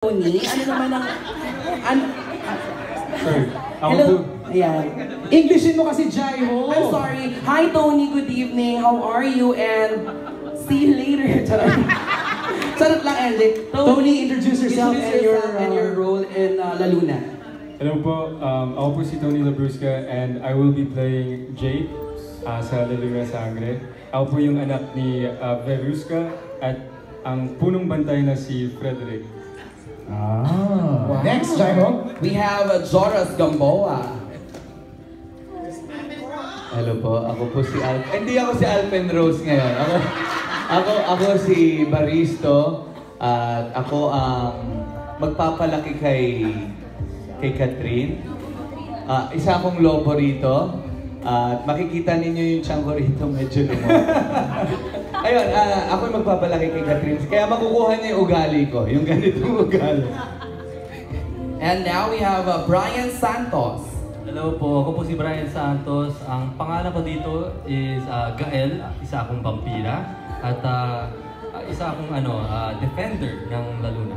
Tony, ano naman ang... Sorry. Hello. Ayan. Englishin mo kasi Jai mo. I'm sorry. Hi Tony, good evening. How are you? And see you later. Charot lang, Enric. Tony, introduce yourself and your role in La Luna. Hello po, ako po si Tony Labrusca and I will be playing Jake sa La Luna Sangre. Ako po yung anak ni Verusca at ang punong bantay na si Frederick. Wow. Next, Jaimo. We have Joras Gamboa. Hello po, ako po si Hindi ako si Alpen Rose ngayon. Ako si Baristo at ako ang magpapalaki kay Catherine. Isa akong lobo rito at makikita ninyo yung tiyan ko rito medyo lumot. Ayun, ako yung magpapalaki kay Catherine. Kaya makukuha niya yung ugali ko, yung ganitong ugali. And now we have Brian Santos. Hello po, ako po si Brian Santos. Ang pangalan ko dito is Gael, isa akong vampira at isa akong defender ng La Luna.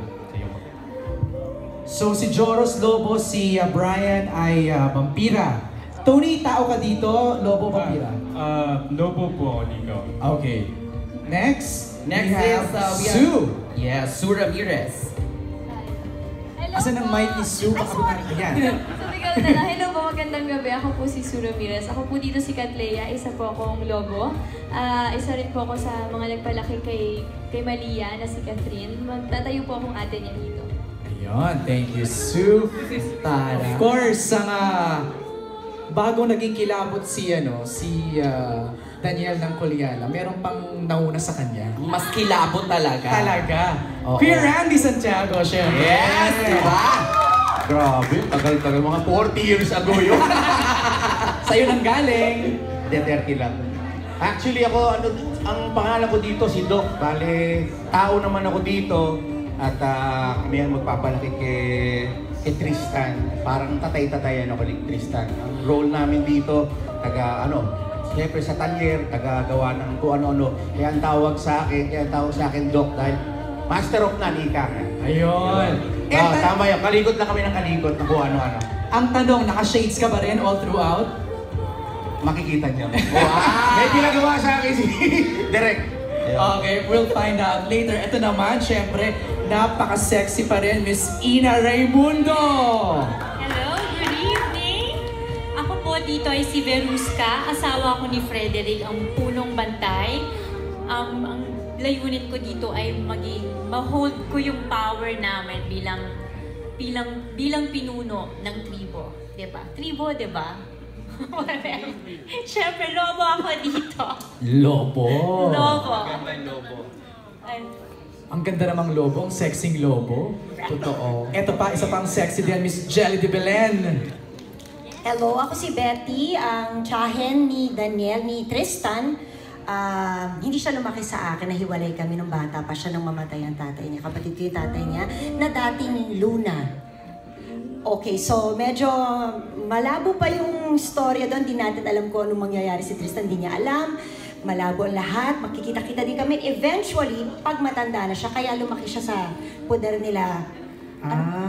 So si Joros Lobo, si Brian ay vampira. Tony, tao ka dito, Lobo, vampira? Lobo po ako dito. Okay. Next Next we have Sue. Yeah, Sue Ramirez. Hello Asan ang mic ni Sue? Baka yan. Sabi na lang, hello po, magandang gabi. Ako po si Sue Ramirez. Ako po dito si Katleya. Isa po akong lobo. Isa rin po ako sa mga nagpalaki kay Malia na si Catherine. Magtatayo po akong ate niya dito. Ayun, thank you, Sue. Of course, bago naging kilabot si Daniel ng Coliala, meron pang nauna sa kanya. Mas kilabot talaga. Talaga. Oo. Kuya Randy Santiago, syempre. Yes, diba? Grabe, tagal-tagal. Mga 40 years ago yun. Sa'yo nang galing. 30 lang. Actually ako, ang pangalan ko dito si Doc. Bale, tao naman ako dito. At kami ang magpapalaki kay Tristan. Parang tatay-tatayan ako ni Tristan. Ang role namin dito, siyempre sa talyer, tagagawa ng kung ano-ano. Kaya ang tawag sa akin, Doc, dahil Master of Nanika. Ayun. Tama yan. Kalikot lang kami ng kalikot na kung ano-ano. Ang tanong, naka-shades ka ba rin all throughout? Makikita niyo. Wow! May ginagawa sa akin si Direk. Okay, we'll find out later. Ito naman, syempre, napaka-sexy pa rin, Miss Ina Raimundo! Hello, good evening! Ako po dito ay si Verusca, asawa ko ni Frederick, ang punong bantay. Ang layunin ko dito ay ma-hold ko yung power namin bilang pinuno ng tribo. Diba? Tribo, diba? Siyempre, lobo ako dito. Lobo? Lobo. Ang ganda namang lobo, ang sexing lobo. Totoo. Ito pa, isa pang sexy din, Miss Jelly de Belen. Hello, ako si Betty, ang tiyahin ni Daniel, ni Tristan. Hindi siya lumaki sa akin, nahiwalay kami nung bata pa siya nung mamatay ang tatay niya. Kapatid ko yung tatay niya, na dating Luna. Okay, so medyo malabo pa yung storya doon. Di natin alam kung anong mangyayari si Tristan, di niya alam. Malabo ang lahat, makikita-kita din kami. Eventually, pag matanda na siya, kaya lumaki siya sa poder nila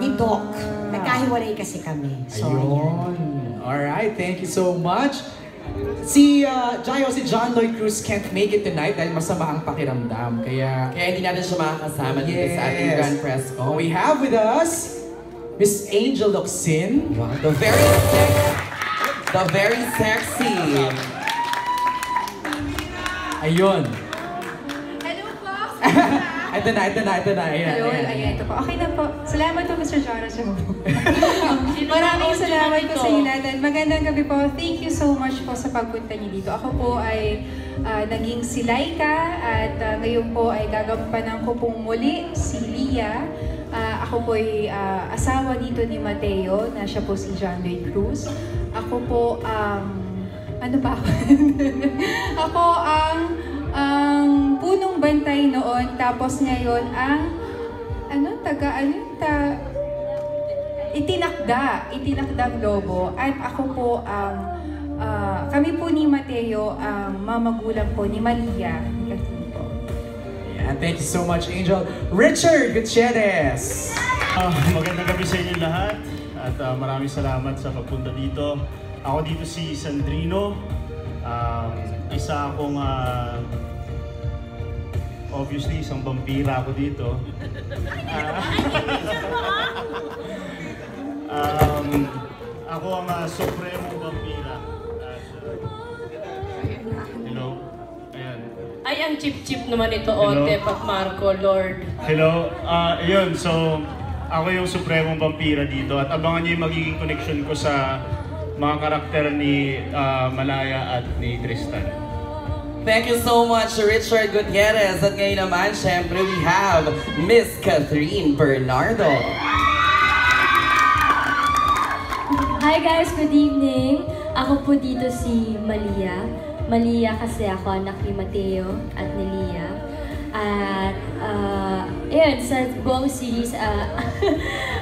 ni Doc. Nagkahiwalay kasi kami. So, ayun. Alright, thank you so much. Si John Lloyd Cruz can't make it tonight dahil masama ang pakiramdam. Kaya hindi natin siya makakasama dito sa ating grand press ko. We have with us Miss Angel Locsin. Wow, the very sexy. Ayun. Hello po! Ito na. Ayun, ito po. Okay na po. Salamat po, Mr. Jonas. Maraming salamat po sa inyo natin. Magandang gabi po. Thank you so much po sa pagpunta niyo dito. Ako po ay naging si Laika at ngayon po ay gagampanan ko pong muli si Lia. Ako po ay asawa dito ni Mateo, na siya po si John Lloyd Cruz. Ako po ano ba ako? Ako ang punong bantay noon, tapos ngayon ang itinakdang lobo. At ako po kami po ni Mateo ang mamagulang po ni Malia. And thank you so much, Angel. Richard Gutierrez. Magandang gabi sa inyo lahat at maraming salamat sa pagpunta dito. Ako dito si Sandrino. Isa akong obviously isang vampira ako dito. Ako ang supremo vampira. Hello. Ayan. Ay, ang chip-chip naman ito, Otep at Marco, Lord. Hello. Ayun, so ako yung supremong vampira dito at abangan niyo yung magiging connection ko sa mga karakter ni Malaya at ni Tristan. Thank you so much, Richard Gutierrez. At ngayon naman, syempre, we have Miss Catherine Bernardo. Hi guys, good evening. Ako po dito si Malia. Malia kasi ako anak ni Mateo at ni Lia. At ayun, sa buong series,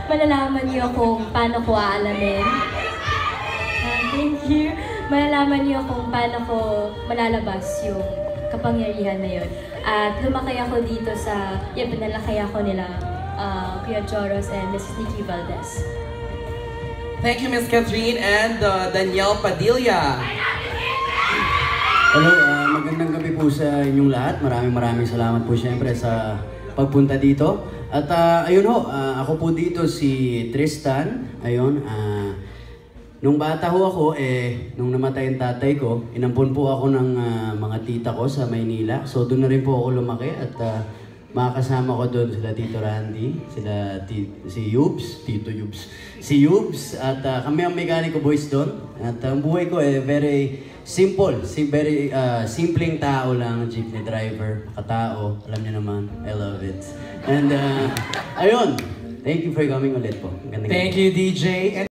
malalaman niyo kung paano ko aalamin. Thank you. Malalaman niyo kung paano ko malalabas yung kapangyarihan na yun. At lumaki ako dito sa, pinalaki ako nila, Kuya Joros and Mrs. Nikki Valdez. Thank you, Miss Catherine and Danielle Padilla. Hello, magandang gabi po sa inyong lahat. Maraming salamat po siyempre sa pagpunta dito. At ayun ho, ako po dito si Tristan. Ayun, nung bata ho ako, nung namatay ang tatay ko, inampon po ako ng mga tita ko sa Maynila. So doon na rin po ako lumaki at makakasama ko doon sila Tito Randy, si Yubs, Tito Yubs, si Yubs, at kami ang mekaniko boys doon. At ang buhay ko very simple, very simpleng tao lang, jeepney driver, katao, alam niyo naman, I love it. And ayun, thank you for coming ulit po. Thank you, DJ.